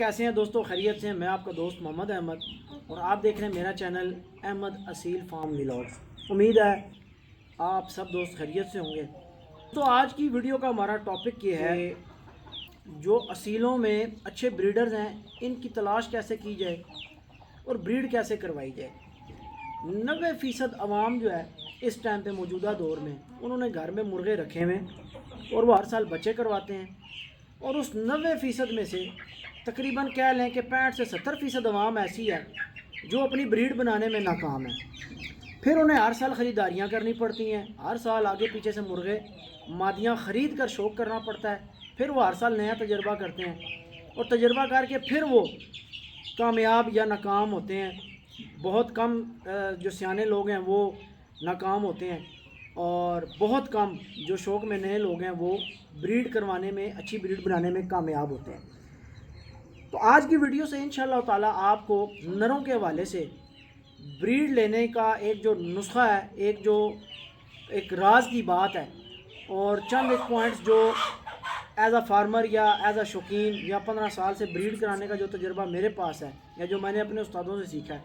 कैसे हैं दोस्तों, खैरियत से हैं। मैं आपका दोस्त मोहम्मद अहमद और आप देख रहे हैं मेरा channel Ahmad Aseel farm vlogs. उम्मीद है आप सब दोस्त खैरियत से होंगे। तो आज की वीडियो का हमारा टॉपिक ये है, जो असीलों में अच्छे ब्रीडर्स हैं इनकी तलाश कैसे की जाए और ब्रीड कैसे करवाई जाए। 90% अवाम जो है इस टाइम पे मौजूदा दौर में उन्होंने घर में मुर्गे रखे हुए और वो हर साल बच्चे करवाते हैं, और उस 90% में से तकरीबन कह लें कि 65 से 70% अवाम ऐसी है जो अपनी ब्रीड बनाने में नाकाम है। फिर उन्हें हर साल ख़रीदारियाँ करनी पड़ती हैं, हर साल आगे पीछे से मुर्गे मादियाँ ख़रीद कर शौक करना पड़ता है। फिर वो हर साल नया तजर्बा करते हैं और तजर्बा करके फिर वो कामयाब या नाकाम होते हैं। बहुत कम जो सियाने लोग हैं वो नाकाम होते हैं और बहुत कम जो शौक़ में नए लोग हैं वो ब्रीड करवाने में, अच्छी ब्रीड बनाने में कामयाब होते हैं। तो आज की वीडियो से इंशाअल्लाह ताला आपको नरों के हवाले से ब्रीड लेने का एक जो नुस्खा है, एक राज की बात है और चंद एक पॉइंट्स जो एज अ फार्मर या एज अ शौकीन या 15 साल से ब्रीड कराने का जो तजर्बा मेरे पास है या जो मैंने अपने उस्तादों से सीखा है,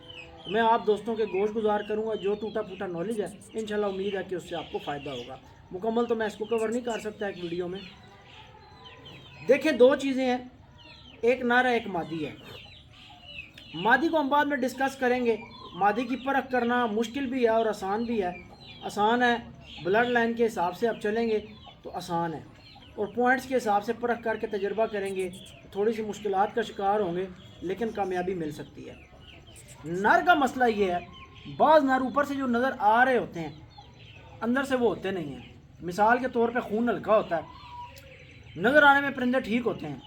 मैं आप दोस्तों के गोश गुजार करूँगा। जो टूटा फूटा नॉलेज है इंशाल्लाह उम्मीद है कि उससे आपको फ़ायदा होगा। मुकम्मल तो मैं इसको कवर नहीं कर सकता एक वीडियो में। देखें, दो चीज़ें हैं, एक नर है एक मादी है। मादी को हम बाद में डिस्कस करेंगे। मादी की परख करना मुश्किल भी है और आसान भी है। आसान है ब्लड लाइन के हिसाब से आप चलेंगे तो आसान है, और पॉइंट्स के हिसाब से परख करके तजर्बा करेंगे तो थोड़ी सी मुश्किलात का शिकार होंगे, लेकिन कामयाबी मिल सकती है। नर का मसला ये है, बाज़ नर ऊपर से जो नज़र आ रहे होते हैं अंदर से वो होते नहीं हैं। मिसाल के तौर पे खून हल्का होता है, नज़र आने में परिंदे ठीक होते हैं,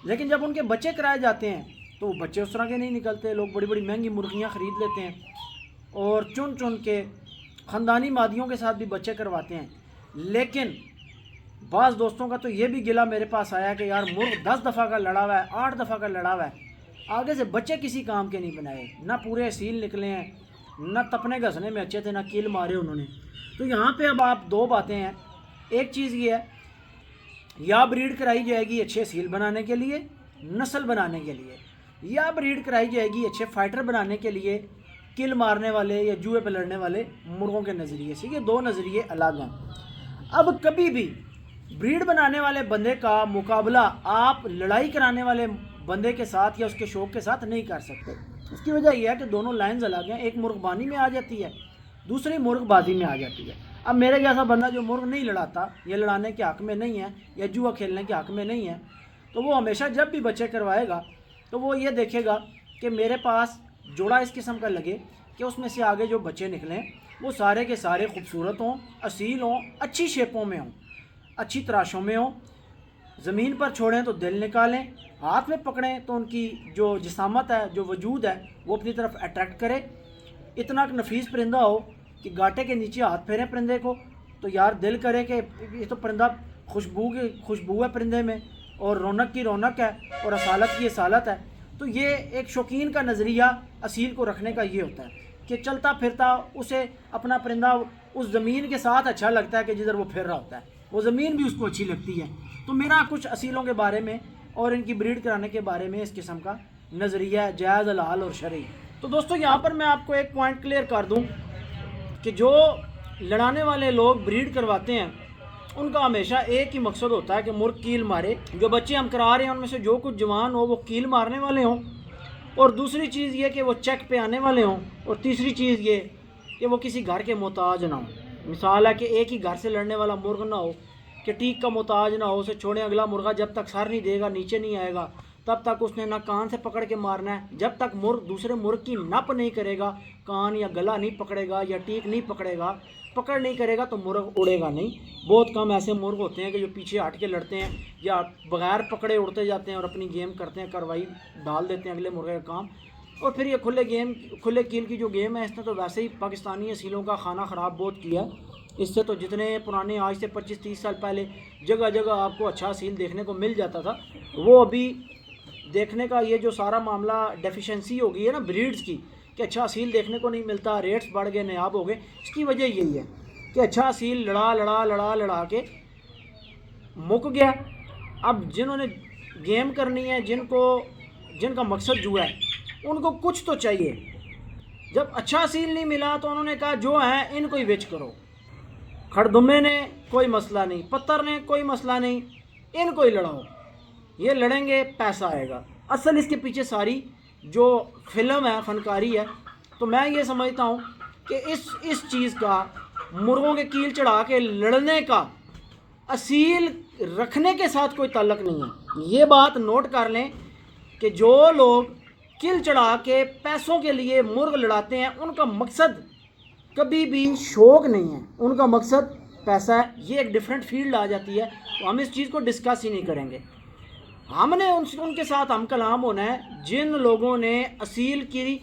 लेकिन जब उनके बच्चे कराए जाते हैं तो वो बच्चे उस तरह के नहीं निकलते। लोग बड़ी बड़ी महंगी मुर्गियाँ ख़रीद लेते हैं और चुन चुन के ख़ानदानी मादियों के साथ भी बच्चे करवाते हैं। लेकिन बाज़ दोस्तों का तो ये भी गिला मेरे पास आया कि यार मुर्ग 10 दफ़ा का लड़ा हुआ है, 8 दफ़ा का लड़ा हुआ है, आगे से बच्चे किसी काम के नहीं बनाए, ना पूरे सील निकले हैं, ना तपने घसने में अच्छे थे, ना कील मारे उन्होंने। तो यहाँ पर अब आप दो बातें हैं। एक चीज़ ये है, या ब्रीड कराई जाएगी अच्छे सील बनाने के लिए, नस्ल बनाने के लिए, या ब्रीड कराई जाएगी अच्छे फाइटर बनाने के लिए, किल मारने वाले या जुए पर लड़ने वाले मुर्गों के नज़रिए से। ये दो नज़रिए अलग हैं। अब कभी भी ब्रीड बनाने वाले बंदे का मुकाबला आप लड़ाई कराने वाले बंदे के साथ या उसके शौक़ के साथ नहीं कर सकते। उसकी वजह यह है कि दोनों लाइन्स अलग हैं। एक मुर्गबानी में आ जाती है, दूसरी मुर्गबाजी में आ जाती है। अब मेरे जैसा बंदा जो मुर्ग नहीं लड़ाता या लड़ाने के हक़ में नहीं है या जुआ खेलने के हक़ में नहीं है, तो वो हमेशा जब भी बच्चे करवाएगा तो वो ये देखेगा कि मेरे पास जोड़ा इस किस्म का लगे कि उसमें से आगे जो बच्चे निकलें वो सारे के सारे खूबसूरत हों, असील हों, अच्छी शेपों में हों, अच्छी तराशों में हों। ज़मीन पर छोड़ें तो दिल निकालें, हाथ में पकड़ें तो उनकी जो जिसामत है, जो वजूद है, वो अपनी तरफ अट्रैक्ट करे। इतना नफीस परिंदा हो कि गाटे के नीचे हाथ फेरें परिंदे को तो यार दिल करे कि ये तो परिंदा खुशबू है परिंदे में, और रौनक की रौनक है और असालत की असालत है। तो ये एक शौकीन का नज़रिया असील को रखने का ये होता है कि चलता फिरता उसे अपना परिंदा उस ज़मीन के साथ अच्छा लगता है कि जिधर वो फिर रहा होता है, वो ज़मीन भी उसको अच्छी लगती है। तो मेरा कुछ असीलों के बारे में और इनकी ब्रीड कराने के बारे में इस किस्म का नज़रिया है, जायज़, हलाल और शरई। तो दोस्तों यहाँ पर मैं आपको एक पॉइंट क्लियर कर दूँ कि जो लड़ाने वाले लोग ब्रीड करवाते हैं उनका हमेशा एक ही मकसद होता है कि मुर्ग कील मारे। जो बच्चे हम करा रहे हैं उनमें से जो कुछ जवान हो वो कील मारने वाले हों, और दूसरी चीज़ ये कि वो चेक पे आने वाले हों, और तीसरी चीज़ ये कि वो किसी घर के मोहताज ना हो। मिसाल है कि एक ही घर से लड़ने वाला मुर्ग ना हो कि टीक का मोहताज ना हो, उसे छोड़ें अगला मुर्गा जब तक सर नहीं देगा नीचे नहीं आएगा तब तक उसने ना कान से पकड़ के मारना है। जब तक मुर्ग दूसरे मुर्ग की नप नहीं करेगा, कान या गला नहीं पकड़ेगा या टीक नहीं पकड़ेगा, पकड़ नहीं करेगा, तो मुर्ग उड़ेगा नहीं। बहुत कम ऐसे मुर्ग होते हैं कि जो पीछे हट के लड़ते हैं या बगैर पकड़े उड़ते जाते हैं और अपनी गेम करते हैं, कार्रवाई डाल देते हैं अगले मुर्गे का काम। और फिर ये खुले कील की जो गेम है, इसने तो वैसे ही पाकिस्तानी असीलों का खाना ख़राब बहुत किया। इससे तो जितने पुराने आज से 25-30 साल पहले जगह जगह आपको अच्छा असील देखने को मिल जाता था, वो अभी देखने का ये जो सारा मामला डेफिशिएंसी हो गई है ना ब्रीड्स की, कि अच्छा असील देखने को नहीं मिलता, रेट्स बढ़ गए, नायाब हो गए। इसकी वजह यही है कि अच्छा असील लड़ा के मुक गया। अब जिन्होंने गेम करनी है, जिनका मकसद जुआ है, उनको कुछ तो चाहिए। जब अच्छा असील नहीं मिला तो उन्होंने कहा जो है इनको ही बेच करो। खड़दुम्मे ने कोई मसला नहीं, पत्थर ने कोई मसला नहीं, इनको ही लड़ाओ, ये लड़ेंगे, पैसा आएगा। असल इसके पीछे सारी जो फिल्म है, फनकारी है। तो मैं ये समझता हूँ कि इस चीज़ का, मुर्गों के कील चढ़ा के लड़ने का असील रखने के साथ कोई ताल्लुक़ नहीं है। ये बात नोट कर लें कि जो लोग कील चढ़ा के पैसों के लिए मुर्ग लड़ाते हैं, उनका मकसद कभी भी शौक नहीं है, उनका मकसद पैसा है। ये एक डिफरेंट फील्ड आ जाती है, तो हम इस चीज़ को डिस्कस ही नहीं करेंगे। हमने उनके साथ हम कलाम होना है जिन लोगों ने असील की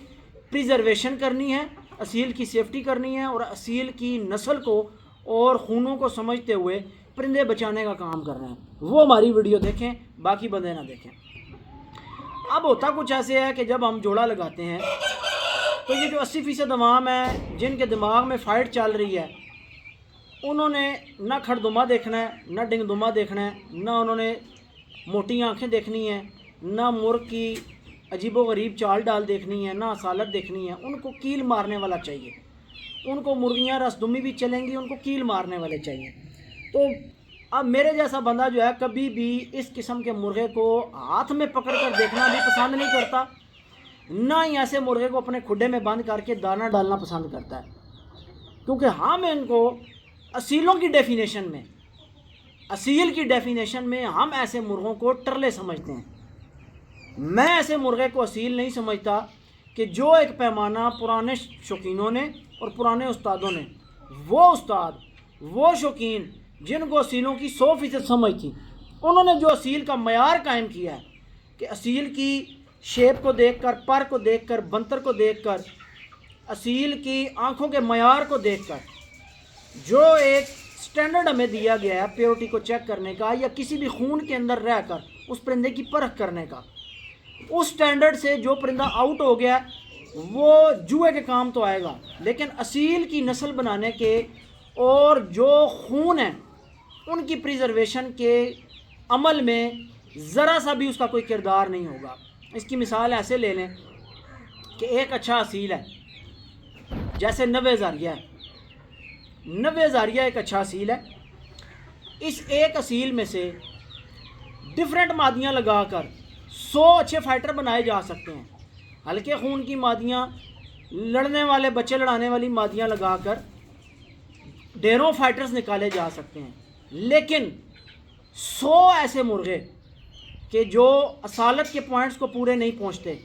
प्रिजर्वेशन करनी है, असील की सेफ्टी करनी है और असील की नस्ल को और खूनों को समझते हुए परिंदे बचाने का काम कर रहे हैं। वो हमारी वीडियो देखें, बाकी बंदे ना देखें। अब होता कुछ ऐसे है कि जब हम जोड़ा लगाते हैं तो ये जो 80% अवाम है जिनके दिमाग में फ़ाइट चल रही है, उन्होंने ना खड़दुमा देखना है, ना डिंगदुमा देखना है, ना उन्होंने मोटी आंखें देखनी है, ना मुर्ग की अजीबोगरीब चाल डाल देखनी है, ना असालत देखनी है। उनको कील मारने वाला चाहिए। उनको मुर्गियाँ रसदुमी भी चलेंगी, उनको कील मारने वाले चाहिए। तो अब मेरे जैसा बंदा जो है कभी भी इस किस्म के मुर्गे को हाथ में पकड़ कर देखना भी पसंद नहीं करता, ना ही ऐसे मुर्गे को अपने खुड्डे में बंद करके दाना डालना पसंद करता है। क्योंकि हम इनको असीलों की डेफिनेशन में, असील की डेफिनेशन में हम ऐसे मुर्गों को टरले समझते हैं। मैं ऐसे मुर्गे को असील नहीं समझता कि जो एक पैमाना पुराने शौकीनों ने और पुराने उस्तादों ने, वो उस्ताद, वो शौकीन जिनको असीलों की 100% समझ थी, उन्होंने जो असील का मयार कायम किया है कि असील की शेप को देखकर, पर को देखकर, बंतर को देखकर, असील की आंखों के मयार को देखकर जो एक स्टैंडर्ड हमें दिया गया है प्योरिटी को चेक करने का, या किसी भी खून के अंदर रहकर उस परिंदे की परख करने का, उस स्टैंडर्ड से जो परिंदा आउट हो गया वो जुए के काम तो आएगा। लेकिन असील की नस्ल बनाने के और जो खून है उनकी प्रिजर्वेशन के अमल में ज़रा सा भी उसका कोई किरदार नहीं होगा। इसकी मिसाल ऐसे ले लें कि एक अच्छा असील है, जैसे 90 हज़ारिया है। 90 हज़ारिया एक अच्छा असील है। इस एक असील में से डिफरेंट मादियाँ लगाकर 100 अच्छे फाइटर बनाए जा सकते हैं। हल्के खून की मादियाँ, लड़ने वाले, बच्चे लड़ाने वाली मादियाँ लगाकर ढेरों फाइटर्स निकाले जा सकते हैं। लेकिन 100 ऐसे मुर्गे कि जो असालत के पॉइंट्स को पूरे नहीं पहुंचते,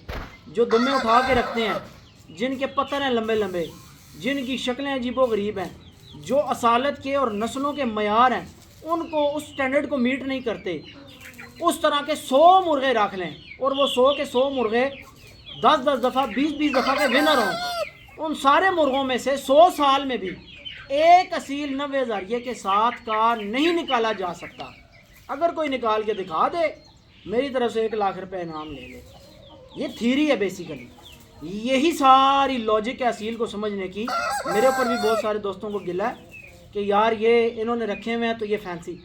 जो दुम्मे उठा के रखते हैं, जिनके पत्थर हैं लंबे लंबे, जिनकी शक्लें अजीबोगरीब हैं, जो असालत के और नस्लों के मयार हैं, उनको उस स्टैंडर्ड को मीट नहीं करते, उस तरह के 100 मुर्गे रख लें और वो 100 के 100 मुर्गे 10-10 दफ़ा, 20-20 दफ़ा के विनर हों। उन सारे मुर्गों में से 100 साल में भी एक असील 90 हज़ारिये के साथ का नहीं निकाला जा सकता। अगर कोई निकाल के दिखा दे, मेरी तरफ से 1 लाख रुपए इनाम ले ले। ये थ्योरी है बेसिकली। यही सारी लॉजिक है असील को समझने की। मेरे ऊपर भी बहुत सारे दोस्तों को गिला है कि यार ये इन्होंने रखे हुए हैं तो ये फैंसी।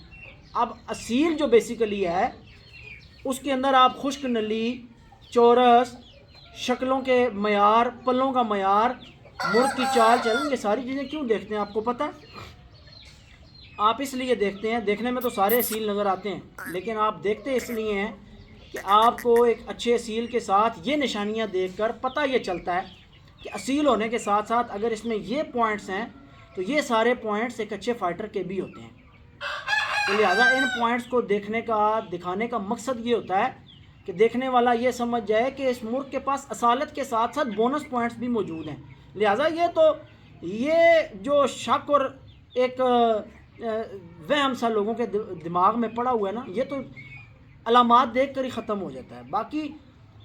अब असील जो बेसिकली है उसके अंदर आप खुश्क नली, चौरस, शक्लों के मयार, पल्लों का मयार, मुर्ग की चाल चलन, ये सारी चीज़ें क्यों देखते हैं आपको पता है? आप इसलिए देखते हैं, देखने में तो सारे असील नज़र आते हैं, लेकिन आप देखते इसलिए हैं कि आपको एक अच्छे असील के साथ ये निशानियां देखकर पता ये चलता है कि असील होने के साथ साथ अगर इसमें ये पॉइंट्स हैं तो ये सारे पॉइंट्स एक अच्छे फाइटर के भी होते हैं। तो लिहाजा इन पॉइंट्स को देखने का, दिखाने का मकसद ये होता है कि देखने वाला ये समझ जाए कि इस मुर्ग के पास असालत के साथ साथ बोनस पॉइंट्स भी मौजूद हैं। लिहाजा ये जो शक और एक वहम सा लोगों के दिमाग में पड़ा हुआ है ना, ये तो अलामात देख कर ही ख़त्म हो जाता है। बाकी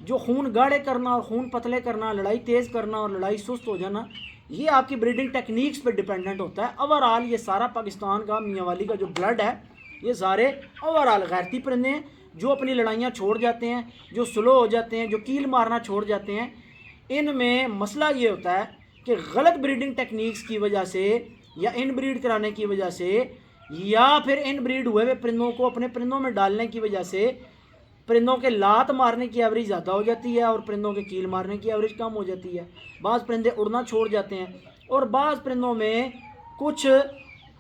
जो खून गाढ़े करना और खून पतले करना, लड़ाई तेज़ करना और लड़ाई सुस्त हो जाना, ये आपकी ब्रीडिंग टेक्निक्स पे डिपेंडेंट होता है। ओवरऑल ये सारा पाकिस्तान का मियाँ वाली का जो ब्लड है, ये सारे ओवरऑल गैरती परिंदे हैं जो अपनी लड़ाइयाँ छोड़ जाते हैं, जो स्लो हो जाते हैं, जो कील मारना छोड़ जाते हैं। इनमें मसला ये होता है कि गलत ब्रीडिंग टेक्निक्स की वजह से या इन ब्रीड कराने की वजह से या फिर इन ब्रीड हुए हुए परिंदों को अपने परिंदों में डालने की वजह से परिंदों के लात मारने की एवरेज ज़्यादा हो जाती है और परिंदों के कील मारने की एवरेज कम हो जाती है। बाज़ परिंदे उड़ना छोड़ जाते हैं और बाज़ परिंदों में कुछ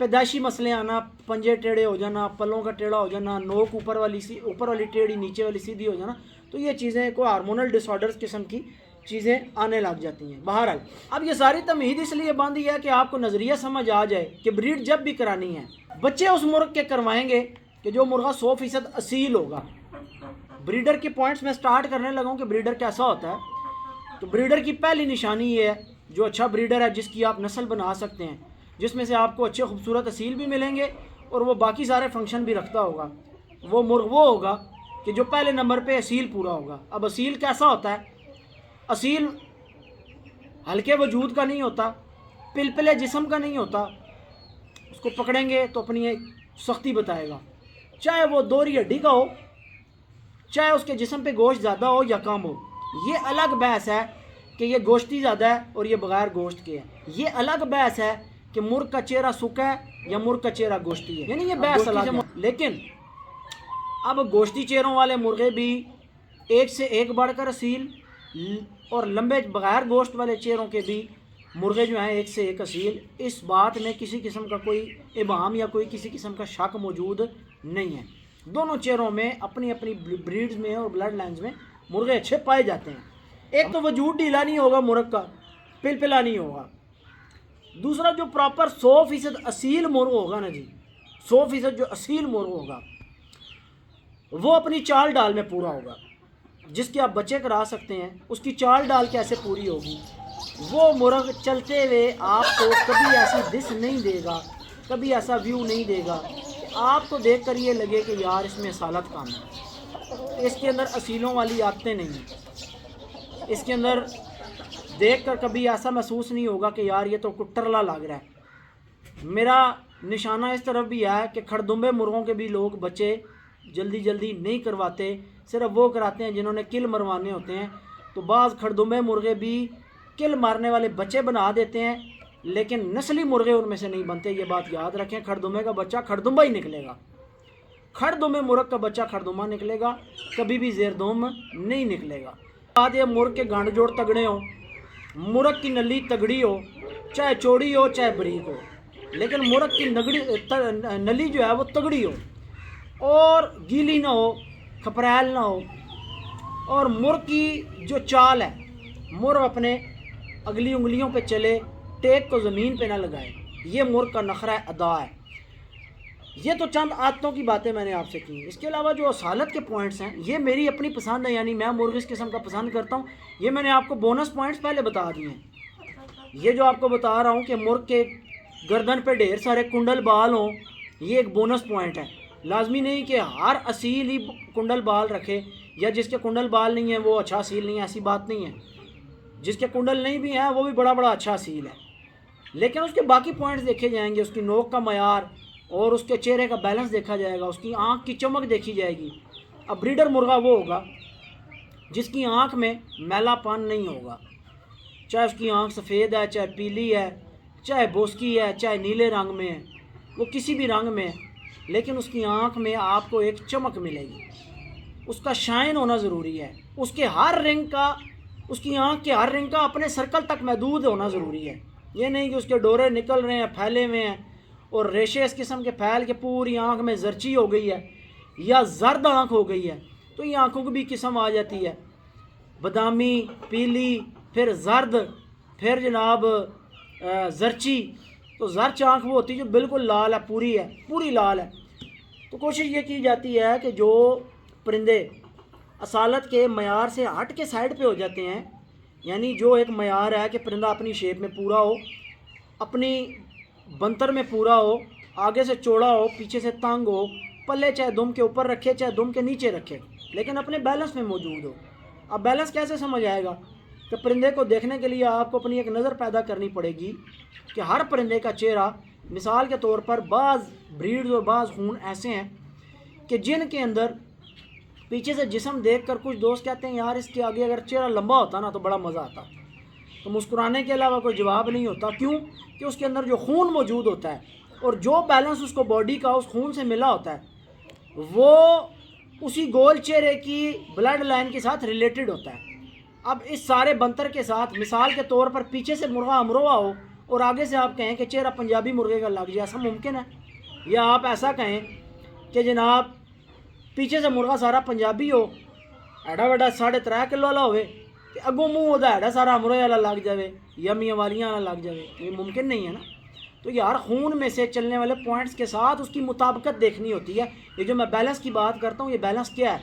पैदाइशी मसले आना, पंजे टेढ़े हो जाना, पलों का टेढ़ा हो जाना, नोक ऊपर वाली टेढ़ी, नीचे वाली सीधी हो जाना, तो ये चीज़ें कोई हार्मोनल डिसऑर्डर्स किस्म की चीज़ें आने लग जाती हैं। बहरहाल अब ये सारी तमहीद इसलिए बांधी है कि आपको नज़रिया समझ आ जाए कि ब्रीड जब भी करानी है, बच्चे उस मुर्ग के करवाएंगे कि जो मुर्गा 100% असील होगा। ब्रीडर के पॉइंट्स में स्टार्ट करने लगा हूँ कि ब्रीडर कैसा होता है। तो ब्रीडर की पहली निशानी ये है, जो अच्छा ब्रीडर है जिसकी आप नस्ल बना सकते हैं, जिसमें से आपको अच्छे खूबसूरत असील भी मिलेंगे और वो बाकी सारे फंक्शन भी रखता होगा, वो मुर्ग वो होगा कि जो पहले नंबर पे असील पूरा होगा। अब असील कैसा होता है? असील हल्के वजूद का नहीं होता, पिलपिले जिस्म का नहीं होता। उसको पकड़ेंगे तो अपनी एक सख्ती बताएगा, चाहे वो दोहरी हड्डी का हो, चाहे उसके जिस्म पे गोश्त ज़्यादा हो या कम हो। ये अलग बहस है कि ये गोश्ती ज़्यादा है और ये बगैर गोश्त के है। ये अलग बहस है कि मुर्ग का चेहरा सूखा है या मुर्ग का चेहरा गोश्ती है, यानी ये बहस अलग है। लेकिन अब गोश्ती चेहरों वाले मुर्गे भी एक से एक बढ़कर असील और लंबे बगैर गोश्त वाले चेहरों के भी मुर्गे जो हैं एक से एक असील। इस बात में किसी किस्म का कोई इबाम या कोई किसी किस्म का शक मौजूद नहीं है। दोनों चेहरों में अपनी अपनी ब्रीड्स में और ब्लड लाइन्स में मुर्गे अच्छे पाए जाते हैं। एक तो वजूद ढीला नहीं होगा मुर्ग का, पिलपिला नहीं होगा। दूसरा जो प्रॉपर 100% असील मुर्ग होगा ना जी, 100% जो असील मुर्ग होगा वो अपनी चाल डाल में पूरा होगा। जिसके आप बच्चे करा सकते हैं उसकी चाल डाल कैसे पूरी होगी। वो मुर्ग चलते हुए आपको कभी ऐसी दिस नहीं देगा, कभी ऐसा व्यू नहीं देगा आपको देख कर ये लगे कि यार इसमें असालत काम है, इसके अंदर असीलों वाली आदतें नहीं हैं। इसके अंदर देख कर कभी ऐसा महसूस नहीं होगा कि यार ये तो कुट्टरला लग रहा है। मेरा निशाना इस तरफ भी है कि खड़दुम्बे मुर्गों के भी लोग बच्चे जल्दी जल्दी नहीं करवाते, सिर्फ वो कराते हैं जिन्होंने किल मरवाने होते हैं। तो बाज़ खड़दुम्बे मुर्गे भी किल मारने वाले बच्चे बना देते हैं, लेकिन नस्ली मुर्गे उनमें से नहीं बनते। ये बात याद रखें, खड़दुम्बे का बच्चा खड़दुम्बा ही निकलेगा, खड़दुम्बे मुर्ग का बच्चा खड़दुम्बा निकलेगा, कभी भी जेरदुम नहीं निकलेगा। बात ये मुर्ग के गांड जोड़ तगड़े हो, मुर्ग की नली तगड़ी हो, चाहे चौड़ी हो चाहे बरीक हो, लेकिन मुर्ग की नली जो है वो तगड़ी हो और गीली ना हो, खपरैल ना हो। और मुर्ग की जो चाल है, मुर्ग अपने अगली उंगलियों पे चले, टेक को ज़मीन पे ना लगाए, ये मुर्ग का नखरा अदा है। ये तो चंद आदतों की बातें मैंने आपसे की। इसके अलावा जो असालत के पॉइंट्स हैं ये मेरी अपनी पसंद है, यानी मैं मुर्ग इस किस्म का पसंद करता हूँ। ये मैंने आपको बोनस पॉइंट्स पहले बता दिए हैं। ये जो आपको बता रहा हूँ कि मुर्ग के गर्दन पे ढेर सारे कुंडल बाल हों, ये एक बोनस पॉइंट है। लाजमी नहीं कि हर असील ही कुंडल बाल रखे या जिसके कुंडल बाल नहीं है वो अच्छा असील नहीं है, ऐसी बात नहीं है। जिसके कुंडल नहीं भी हैं वो भी बड़ा बड़ा अच्छा असील है, लेकिन उसके बाकी पॉइंट्स देखे जाएंगे। उसकी नोक का मयार और उसके चेहरे का बैलेंस देखा जाएगा, उसकी आँख की चमक देखी जाएगी। अब ब्रीडर मुर्गा वो होगा जिसकी आँख में मैलापन नहीं होगा, चाहे उसकी आँख सफ़ेद है, चाहे पीली है, चाहे बोस्की है, चाहे नीले रंग में है, वो किसी भी रंग में है, लेकिन उसकी आँख में आपको एक चमक मिलेगी। उसका शाइन होना ज़रूरी है। उसके हर रिंग का, उसकी आँख के हर रिंग का अपने सर्कल तक महदूद होना ज़रूरी है। ये नहीं कि उसके डोरे निकल रहे हैं, फैले हुए हैं और रेशे इस किस्म के फैल के पूरी आँख में जर्ची हो गई है या जर्द आँख हो गई है, तो ये आँखों की भी किस्म आ जाती है, बादामी, पीली, फिर जर्द, फिर जनाब जर्ची। तो जर्च आँख वो होती है जो बिल्कुल लाल है, पूरी लाल है। तो कोशिश ये की जाती है कि जो परिंदे असालत के मयार से हट के साइड पे हो जाते हैं। यानी जो एक मयार है कि परिंदा अपनी शेप में पूरा हो, अपनी बनतर में पूरा हो, आगे से चौड़ा हो, पीछे से तंग हो, पल्ले चाहे दुम के ऊपर रखे चाहे दुम के नीचे रखे, लेकिन अपने बैलेंस में मौजूद हो। अब बैलेंस कैसे समझ आएगा कि परिंदे को देखने के लिए आपको अपनी एक नज़र पैदा करनी पड़ेगी कि हर परिंदे का चेहरा, मिसाल के तौर पर बाज़ ब्रीड्स और बाज़ खून ऐसे हैं कि जिनके अंदर पीछे से जिस्म देखकर कुछ दोस्त कहते हैं यार इसके आगे अगर चेहरा लंबा होता ना तो बड़ा मज़ा आता। तो मुस्कुराने के अलावा कोई जवाब नहीं होता। क्यों? कि उसके अंदर जो खून मौजूद होता है और जो बैलेंस उसको बॉडी का उस खून से मिला होता है वो उसी गोल चेहरे की ब्लड लाइन के साथ रिलेटेड होता है। अब इस सारे बंतर के साथ मिसाल के तौर पर पीछे से मुर्गा अमरोहा हो और आगे से आप कहें कि चेहरा पंजाबी मुर्गे का लग जाए, ऐसा मुमकिन है? या आप ऐसा कहें कि जनाब पीछे से मुर्गा सारा पंजाबी हो, एडा वड्डा 3.5 किलो वाला होवे ते अगों मूँह ओहदा एडा सारा अमरोहे वाला लग जाए या मियाँ वालियाँ वाला लग जाए, ये मुमकिन नहीं है ना। तो यार खून में से चलने वाले पॉइंट्स के साथ उसकी मुताबिकत देखनी होती है। ये जो मैं बैलेंस की बात करता हूँ, ये बैलेंस क्या है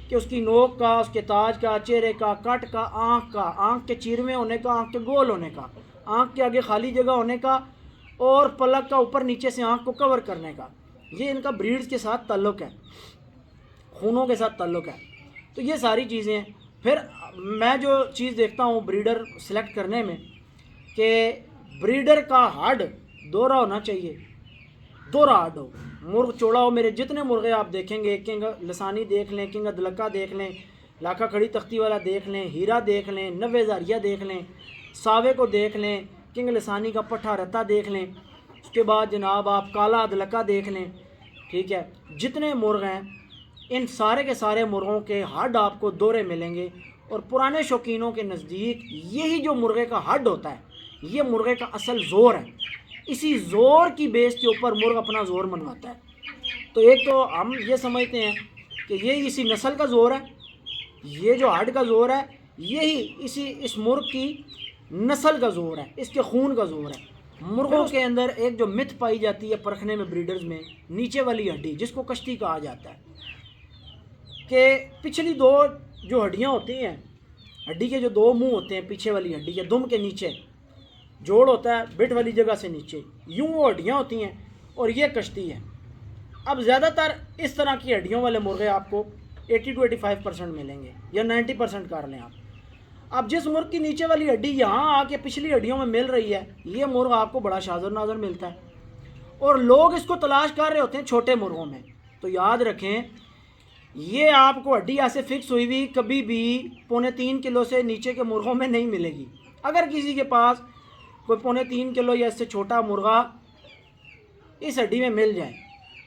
कि उसकी नोक का, उसके ताज का, चेहरे का, कट का, आँख के चीरवे होने का, आँख के गोल होने का, आँख के आगे खाली जगह होने का और पलक का ऊपर नीचे से आँख को कवर करने का। ये इनका ब्रीड्स के साथ ताल्लुक़ है, खूनों के साथ ताल्लुक़ है। तो ये सारी चीज़ें हैं। फिर मैं जो चीज़ देखता हूँ ब्रीडर सेलेक्ट करने में कि ब्रीडर का हड दोहरा होना चाहिए, दोहरा हड हो, मुर्ग चौड़ा हो। मेरे जितने मुर्गे आप देखेंगे, किंग लसानी देख लें, किंग अदलका देख लें, लाखा खड़ी तख्ती वाला देख लें, हीरा देख लें, 90 हज़ारिया देख लें, सावे को देख लें, किंग लसानी का पट्ठा रत्ता देख लें, उसके बाद जनाब आप काला अदलका देख लें, ठीक है। जितने मुर्ग हैं इन सारे के सारे मुर्गों के हड आपको दोहरे मिलेंगे। और पुराने शौकीनों के नज़दीक यही जो मुर्गे का हड होता है ये मुर्गे का असल ज़ोर है। इसी ज़ोर की बेस के ऊपर मुर्ग अपना ज़ोर मनवाता है। तो एक तो हम ये समझते हैं कि ये इसी नस्ल का ज़ोर है, ये जो हड का ज़ोर है यही इस मुर्ग की नस्ल का ज़ोर है, इसके खून का ज़ोर है। मुर्गों के अंदर एक जो मिथ पाई जाती है परखने में ब्रीडर्स में, नीचे वाली हड्डी जिसको कश्ती कहा जाता है, कि पिछली दो जो हड्डियाँ होती हैं, हड्डी के जो दो मुंह होते हैं, पीछे वाली हड्डी के दुम के नीचे जोड़ होता है, बिट वाली जगह से नीचे यूं वो हड्डियाँ होती हैं और ये कश्ती है। अब ज़्यादातर इस तरह की हड्डियों वाले मुर्गे आपको 80 to 85% मिलेंगे या 90% कर लें आप। अब जिस मुर्ग की नीचे वाली हड्डी यहाँ आके पिछली हड्डियों में मिल रही है, ये मुर्ग आपको बड़ा शाजर नाजर मिलता है और लोग इसको तलाश कर रहे होते हैं छोटे मुर्गों में। तो याद रखें, ये आपको हड्डी ऐसे फिक्स हुई हुई कभी भी 2.25 किलो से नीचे के मुर्गों में नहीं मिलेगी। अगर किसी के पास कोई 3.25 किलो या इससे छोटा मुर्गा इस हड्डी में मिल जाए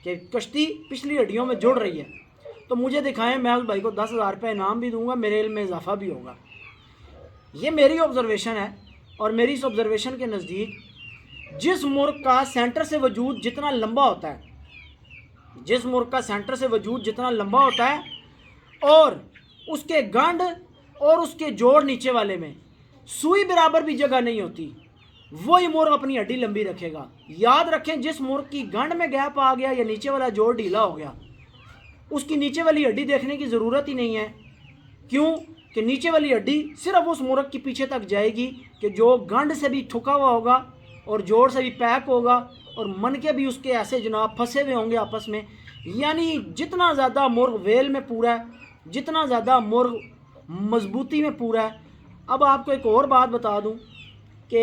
कि कश्ती पिछली हड्डियों में जुड़ रही है, तो मुझे दिखाएं, मैं उस भाई को 10,000 रुपये इनाम भी दूंगा, मेरे इल्म में इजाफा भी होगा। ये मेरी ऑब्जर्वेशन है और मेरी इस ऑब्जर्वेशन के नज़दीक जिस मुर्ग का सेंटर से वजूद जितना लंबा होता है, जिस मुर्ग का सेंटर से वजूद जितना लंबा होता है और उसके गंड और उसके जोड़ नीचे वाले में सुई बराबर भी जगह नहीं होती, वही मुर्ग अपनी हड्डी लंबी रखेगा। याद रखें, जिस मुर्ग की गंड में गैप आ गया या नीचे वाला जोड़ ढीला हो गया, उसकी नीचे वाली हड्डी देखने की ज़रूरत ही नहीं है। क्यों? कि नीचे वाली हड्डी सिर्फ उस मुर्ग के पीछे तक जाएगी कि जो गंड से भी ठुका हुआ होगा और जोड़ से भी पैक होगा और मन के भी उसके ऐसे जनाब फंसे हुए होंगे आपस में। यानी जितना ज़्यादा मुर्ग वेल में पूरा है, जितना ज़्यादा मुर्ग मजबूती में पूरा है। अब आपको एक और बात बता दूं कि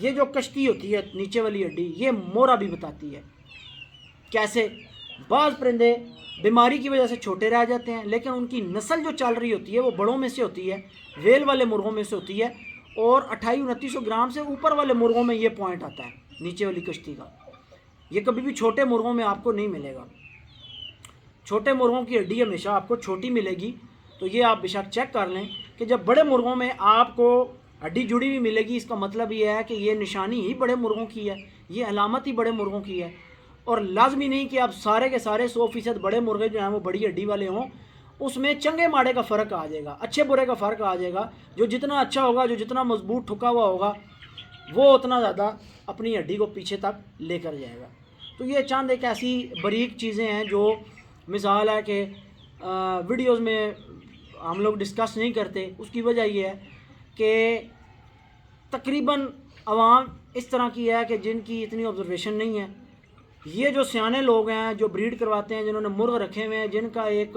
ये जो कश्ती होती है नीचे वाली हड्डी, ये मोरा भी बताती है। कैसे? बाज़ परिंदे बीमारी की वजह से छोटे रह जाते हैं, लेकिन उनकी नस्ल जो चल रही होती है वो बड़ों में से होती है, वेल वाले मुर्गों में से होती है, और 2800-2900 ग्राम से ऊपर वाले मुर्गों में ये पॉइंट आता है नीचे वाली कश्ती का। ये कभी भी छोटे मुर्गों में आपको नहीं मिलेगा। छोटे मुर्गों की हड्डी हमेशा आपको छोटी मिलेगी। तो ये आप बेशक चेक कर लें कि जब बड़े मुर्गों में आपको हड्डी जुड़ी हुई मिलेगी, इसका मतलब ये है कि ये निशानी ही बड़े मुर्गों की है, ये अलामत ही बड़े मुर्गों की है। और लाजमी नहीं कि आप सारे के सारे 100% बड़े मुर्गे जो हैं वो बड़ी हड्डी वाले हों, उसमें चंगे माड़े का फ़र्क आ जाएगा, अच्छे बुरे का फ़र्क आ जाएगा। जो जितना अच्छा होगा, जो जितना मजबूत ठुका हुआ होगा, वो उतना ज़्यादा अपनी हड्डी को पीछे तक लेकर जाएगा। तो ये चंद एक ऐसी बारीक चीज़ें हैं जो मिसाल है कि वीडियोज़ में हम लोग डिस्कस नहीं करते, उसकी वजह ये है कि तकरीबन आवाम इस तरह की है कि जिनकी इतनी ऑब्जर्वेशन नहीं है। ये जो सियाने लोग हैं जो ब्रीड करवाते हैं, जिन्होंने मुर्ग रखे हुए हैं, जिनका एक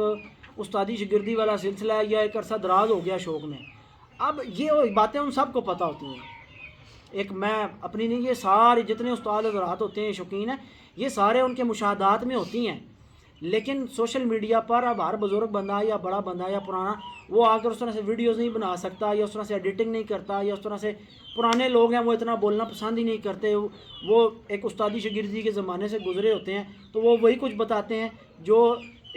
उस्तादी शिगिर्दी वाला सिलसिला है या एक अरसा दराज हो गया शौक़ में, अब ये बातें उन सबको पता होती हैं। एक मैं अपनी नहीं, ये सारे जितने उस्ताद हज़रात होते हैं शौकीन हैं, ये सारे उनके मुशाहदात में होती हैं। लेकिन सोशल मीडिया पर अब हर बुज़ुर्ग बंदा या बड़ा बंदा या पुराना वो आकर उस तरह से वीडियोस नहीं बना सकता, या उस तरह से एडिटिंग नहीं करता, या उस तरह से पुराने लोग हैं वो इतना बोलना पसंद ही नहीं करते। वो एक उस्तादी शागिर्दी के ज़माने से गुजरे होते हैं, तो वो वही कुछ बताते हैं जो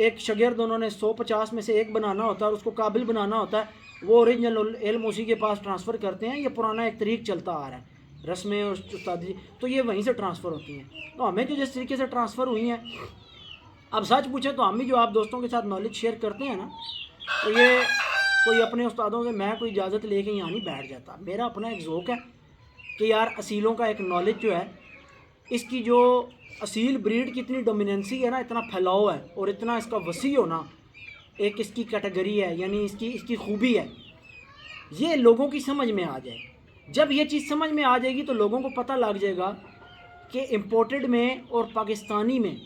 एक शागिर्द उन्होंने 150 में से एक बनाना होता है और उसको काबिल बनाना होता है, वो ओरिजिनल इल्म उसी के पास ट्रांसफ़र करते हैं। ये पुराना एक तरीक़ चलता आ रहा है, रस्में और उस्तादी, तो ये वहीं से ट्रांसफ़र होती हैं। तो हमें जो जिस तरीके से ट्रांसफ़र हुई हैं, अब सच पूछें तो हम भी जो आप दोस्तों के साथ नॉलेज शेयर करते हैं ना, तो ये कोई अपने उस्तादों से मैं कोई इजाज़त लेके यहाँ नहीं बैठ जाता। मेरा अपना एक ज़ौक़ है कि यार असीलों का एक नॉलेज जो है, इसकी जो असील ब्रीड की इतनी डोमिनेंसी है ना, इतना फैलाव है और इतना इसका वसी होना एक इसकी कैटेगरी है, यानी इसकी खूबी है, ये लोगों की समझ में आ जाए। जब ये चीज़ समझ में आ जाएगी तो लोगों को पता लग जाएगा कि इम्पोर्टेड में और पाकिस्तानी में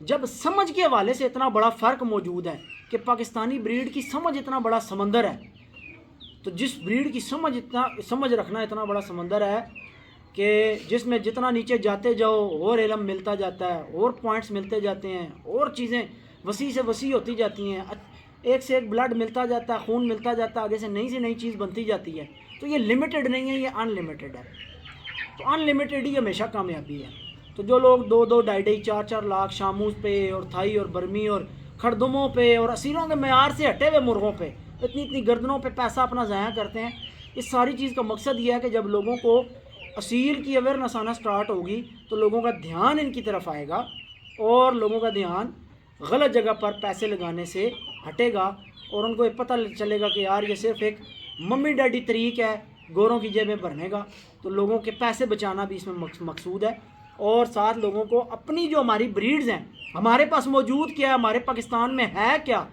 जब समझ के हवाले से इतना बड़ा फ़र्क मौजूद है कि पाकिस्तानी ब्रीड की समझ इतना बड़ा समंदर है, तो जिस ब्रीड की समझ रखना इतना बड़ा समंदर है कि जिसमें जितना नीचे जाते जाओ और इल्म मिलता जाता है और पॉइंट्स मिलते जाते हैं और चीज़ें वसी से वसी होती जाती हैं, एक से एक ब्लड मिलता जाता है, खून मिलता जाता है, आगे से नई चीज़ बनती जाती है। तो ये लिमिटेड नहीं है, ये अनलिमिटेड है। तो अनलिमिटेड ही हमेशा कामयाबी है। तो जो लोग 2-2, 2.5, 4-4 लाख शामूस पे और थाई और बर्मी और खरदुमों पे और असीलों के मेयार से हटे हुए मुर्गों पे इतनी गर्दनों पे पैसा अपना ज़ाया करते हैं, इस सारी चीज़ का मकसद ये है कि जब लोगों को असील की अवेयरनेस आना स्टार्ट होगी तो लोगों का ध्यान इनकी तरफ आएगा और लोगों का ध्यान गलत जगह पर पैसे लगाने से हटेगा और उनको ये पता चलेगा कि यार ये सिर्फ एक मम्मी डैडी तरीक़ है गोरों की जेबें भरने का। तो लोगों के पैसे बचाना भी इसमें मकसूद है और साथ लोगों को अपनी जो हमारी ब्रीड्स हैं, हमारे पास मौजूद क्या है, हमारे पाकिस्तान में है क्या,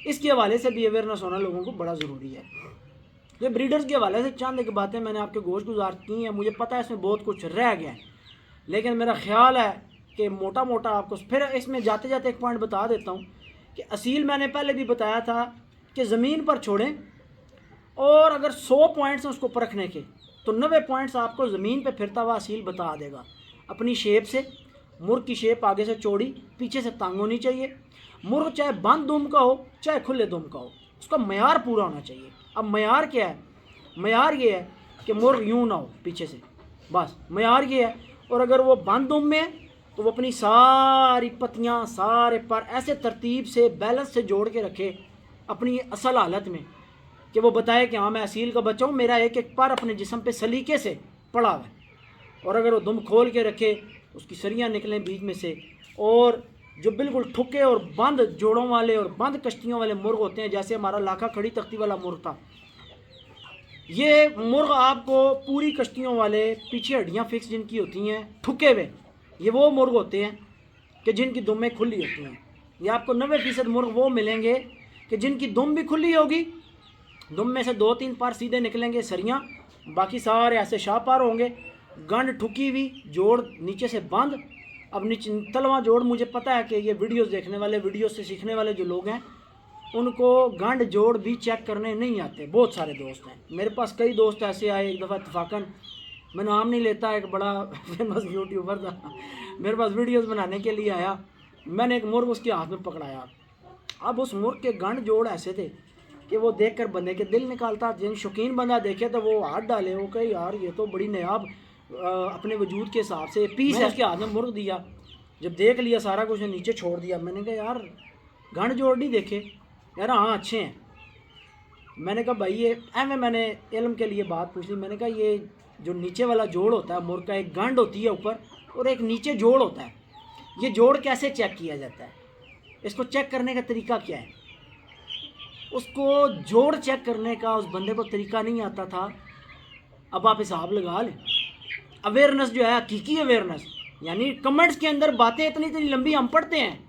इसके हवाले से भी अवेयरनेस होना लोगों को बड़ा ज़रूरी है। तो ब्रीडर्स के हवाले से चंद एक बातें मैंने आपके गोश गुजार की हैं। मुझे पता है इसमें बहुत कुछ रह गया है, लेकिन मेरा ख्याल है कि मोटा मोटा आपको फिर इसमें जाते जाते एक पॉइंट बता देता हूँ कि असील मैंने पहले भी बताया था कि ज़मीन पर छोड़ें और अगर 100 पॉइंट्स हैं उसको परखने के, तो 90 पॉइंट्स आपको ज़मीन पे फिरता हुआ असील बता देगा। अपनी शेप से, मुर्ग की शेप आगे से चौड़ी, पीछे से तंग होनी चाहिए। मुर्ग चाहे बंद दुम का हो चाहे खुले दुम का हो, उसका मयार पूरा होना चाहिए। अब मयार क्या है? मयार ये है कि मुर्ग यूँ ना हो पीछे से, बस मयार ये है। और अगर वो बंद दुम में है तो वो अपनी सारी पत्तियाँ सारे पर ऐसे तरतीब से बैलेंस से जोड़ के रखे अपनी असल हालत में, कि वो बताए कि हाँ मैं असील का बच्चा हूँ, मेरा एक एक पर अपने जिस्म पे सलीके से पड़ा हुआ है। और अगर वो दुम खोल के रखे, उसकी सरियाँ निकलें बीच में से, और जो बिल्कुल ठुके और बंद जोड़ों वाले और बंद कश्तियों वाले मुर्ग होते हैं, जैसे हमारा लाखा खड़ी तख्ती वाला मुर्ग था, ये मुर्ग आपको पूरी कश्तियों वाले पीछे हड्डियाँ फिक्स जिनकी होती हैं ठुके हुए, ये वो मुर्ग होते हैं कि जिनकी दुमें खुली होती हैं। ये आपको 90% मुर्ग वो मिलेंगे कि जिनकी दुम भी खुली होगी, दुम में से 2-3 पार सीधे निकलेंगे सरियाँ, बाकी सारे ऐसे शाहपार होंगे, गंड ठुकी हुई, जोड़ नीचे से बंद। अब नीचे तलवा जोड़, मुझे पता है कि ये वीडियोस देखने वाले, वीडियोस से सीखने वाले जो लोग हैं, उनको गंड जोड़ भी चेक करने नहीं आते। बहुत सारे दोस्त हैं मेरे पास, कई दोस्त ऐसे आए। एक दफ़ा इत्तफाकन, मैं नाम नहीं लेता, एक बड़ा फेमस यूट्यूबर था, मेरे पास वीडियोस बनाने के लिए आया। मैंने एक मुर्ग उसके हाथ में पकड़ाया। अब उस मुर्ग के गंड जोड़ ऐसे थे कि वो देखकर बंदे के दिल निकालता। जिन शौकीन बंदा देखे तो वो हाथ डाले, वो कहे यार ये तो बड़ी नायाब अपने वजूद के हिसाब से पीस है। उसके हाथ में मुर्ग दिया, जब देख लिया सारा कुछ, नीचे छोड़ दिया। मैंने कहा यार गंड जोड़ नहीं देखे? यार हाँ अच्छे हैं। मैंने कहा भाई ये एवं, मैंने इल्म के लिए बात पूछ ली। मैंने कहा ये जो नीचे वाला जोड़ होता है मुर्ग का, एक गंड होती है ऊपर और एक नीचे जोड़ होता है, ये जोड़ कैसे चेक किया जाता है? इसको चेक करने का तरीका क्या है? उसको जोड़ चेक करने का उस बंदे को तरीका नहीं आता था। अब आप हिसाब लगा लें। अवेयरनेस जो है, हकीकी अवेयरनेस, यानी कमेंट्स के अंदर बातें इतनी इतनी लंबी हम पढ़ते हैं,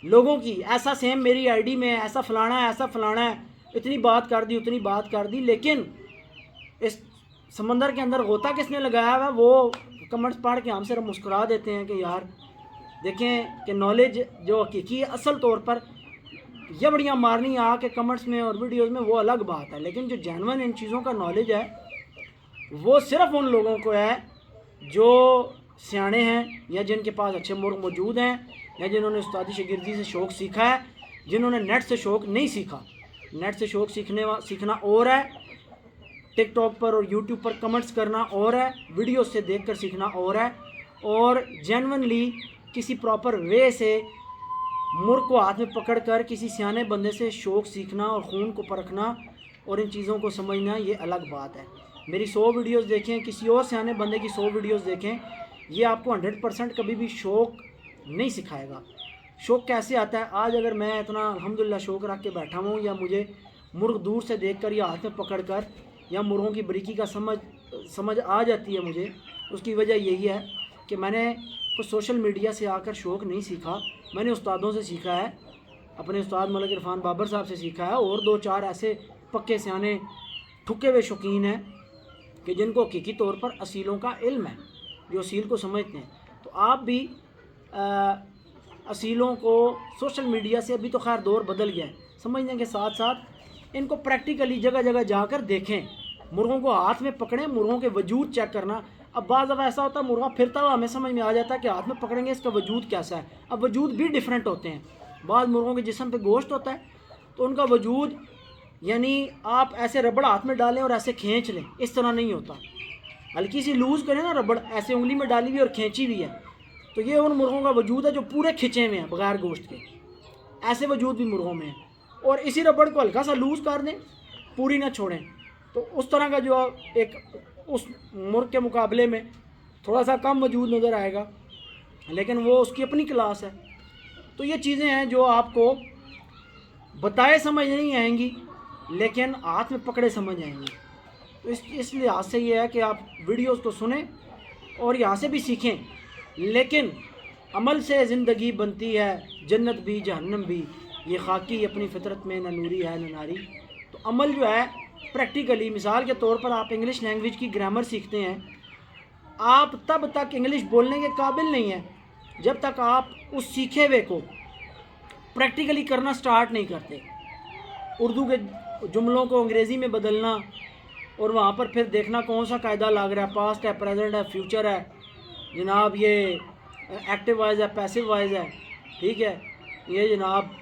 लोगों की, ऐसा सेम मेरी आईडी में ऐसा फलाना है, ऐसा फलाना है, इतनी बात कर दी, उतनी बात कर दी, लेकिन इस समंदर के अंदर गोता किसने लगाया हुआ, वो कमेंट्स पढ़ के हम सिर्फ मुस्कुरा देते हैं कि यार देखें कि नॉलेज जो हकीकी असल तौर पर ये बढ़िया मारनी आके कमेंट्स में और वीडियोस में, वो अलग बात है। लेकिन जो जेन्युइन इन चीज़ों का नॉलेज है वो सिर्फ उन लोगों को है जो सियाने हैं, या जिनके पास अच्छे मुर्ग मौजूद हैं, या जिन्होंने उस्तादी शागिर्दी से शौक़ सीखा है, जिन्होंने नेट से शौक़ नहीं सीखा। नेट से शौक़ सीखना और है, टिकटॉक पर और यूट्यूब पर कमेंट्स करना और है, वीडियो से देखकर सीखना और है, और जेन्युइनली किसी प्रॉपर वे से मुर्ग को हाथ में पकड़कर किसी सियाने बंदे से शौक़ सीखना और खून को परखना और इन चीज़ों को समझना, ये अलग बात है। मेरी 100 वीडियोस देखें, किसी और सियाने बंदे की 100 वीडियोस देखें, ये आपको 100% कभी भी शौक़ नहीं सिखाएगा। शौक़ कैसे आता है? आज अगर मैं इतना अल्हम्दुलिल्लाह शौक़ रख के बैठा हूँ, या मुझे मुर्ग दूर से देखकर या हाथ में पकड़कर या मुर्गों की बारीकी का समझ आ जाती है मुझे, उसकी वजह यही है कि मैंने कुछ सोशल मीडिया से आकर शौक़ नहीं सीखा, मैंने उस्तादों से सीखा है, अपने उस्ताद मलिक इरफान बाबर साहब से सीखा है, और 2-4 ऐसे पक्के सियाने ठुके हुए शौकीन हैं कि जिनको हकीकी तौर पर असीलों का इल्म है, जो असील को समझते हैं। तो आप भी असीलों को सोशल मीडिया से, अभी तो खैर दौर बदल गया है, समझने के साथ साथ इनको प्रैक्टिकली जगह जगह जाकर देखें, मुर्गों को हाथ में पकड़ें, मुर्गों के वजूद चेक करना। अब बाज़ दफ़ा ऐसा होता है मुर्गा फिरता हुआ हमें समझ में आ जाता है कि हाथ में पकड़ेंगे इसका वजूद कैसा है। अब वजूद भी डिफरेंट होते हैं, बाद मुर्गों के जिस्म पे गोश्त होता है तो उनका वजूद, यानी आप ऐसे रबड़ हाथ में डालें और ऐसे खींच लें, इस तरह नहीं होता। हल्की सी लूज़ करें ना रबड़, ऐसे उंगली में डाली हुई और खींची हुई है, तो ये उन मुर्गों का वजूद है जो पूरे खिंचे हुए हैं बगैर गोश्त के। ऐसे वजूद भी मुर्गों में है। और इसी रबड़ को हल्का सा लूज़ कर दें, पूरी ना छोड़ें, तो उस तरह का जो एक उस मुर्ग के मुकाबले में थोड़ा सा कम वजूद नज़र आएगा, लेकिन वो उसकी अपनी क्लास है। तो ये चीज़ें हैं जो आपको बताए समझ नहीं आएंगी, लेकिन हाथ में पकड़े समझ आएंगी। तो इस लिहाज से ये है कि आप वीडियोस को सुनें और यहाँ से भी सीखें, लेकिन अमल से ज़िंदगी बनती है, जन्नत भी जहन्नम भी, ये खाकी अपनी फितरत में न नूरी है न नारी। तो अमल जो है प्रैक्टिकली, मिसाल के तौर पर आप इंग्लिश लैंग्वेज की ग्रामर सीखते हैं, आप तब तक इंग्लिश बोलने के काबिल नहीं हैं जब तक आप उस सीखे हुए को प्रैक्टिकली करना स्टार्ट नहीं करते। उर्दू के जुमलों को अंग्रेज़ी में बदलना और वहाँ पर फिर देखना कौन सा कायदा लग रहा है, पास्ट है, प्रेजेंट है, फ्यूचर है, जनाब ये एक्टिव वॉइस है, पैसिव वॉइस है, ठीक है, ये जनाब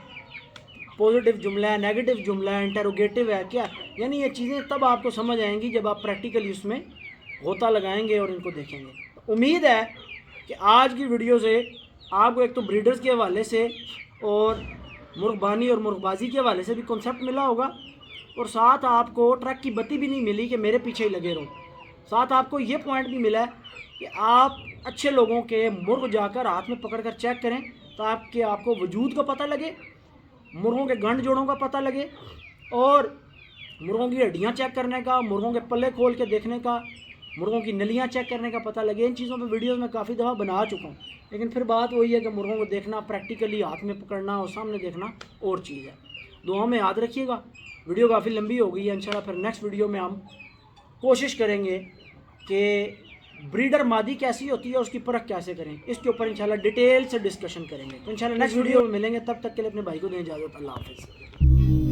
पॉजिटिव जुमला है, नेगेटिव जुमला है, इंटरोगेटिव है, क्या, यानी ये चीज़ें तब आपको समझ आएंगी जब आप प्रैक्टिकली उसमें गोता लगाएंगे और इनको देखेंगे। उम्मीद है कि आज की वीडियो से आपको एक तो ब्रीडर्स के हवाले से और मुर्गबानी और मुर्गबाजी के हवाले से भी कॉन्सेप्ट मिला होगा, और साथ आपको ट्रक की बत्ती भी नहीं मिली कि मेरे पीछे ही लगे रहो। साथ आपको ये पॉइंट भी मिला है कि आप अच्छे लोगों के मुर्ग जाकर हाथ में पकड़ कर चेक करें, ताकि आपको वजूद का पता लगे, मुर्गों के गंड जोड़ों का पता लगे, और मुर्गों की हड्डियाँ चेक करने का, मुर्गों के पल्ले खोल के देखने का, मुर्गों की नलियाँ चेक करने का पता लगे। इन चीज़ों पे वीडियोस में काफ़ी दफ़ा बना चुका हूँ, लेकिन फिर बात वही है कि मुर्गों को देखना, प्रैक्टिकली हाथ में पकड़ना और सामने देखना और चीज़ है। दुआ में याद रखिएगा। वीडियो काफ़ी लंबी हो गई है, इंशाल्लाह फिर नेक्स्ट वीडियो में हम कोशिश करेंगे कि ब्रीडर मादी कैसी होती है, उसकी परख कैसे करें, इसके ऊपर इंशाल्लाह डिटेल से डिस्कशन करेंगे। तो इंशाल्लाह नेक्स्ट वीडियो में मिलेंगे, तब तक के लिए अपने भाई को दें इजाज़त। अल्लाह हाफ़िज़।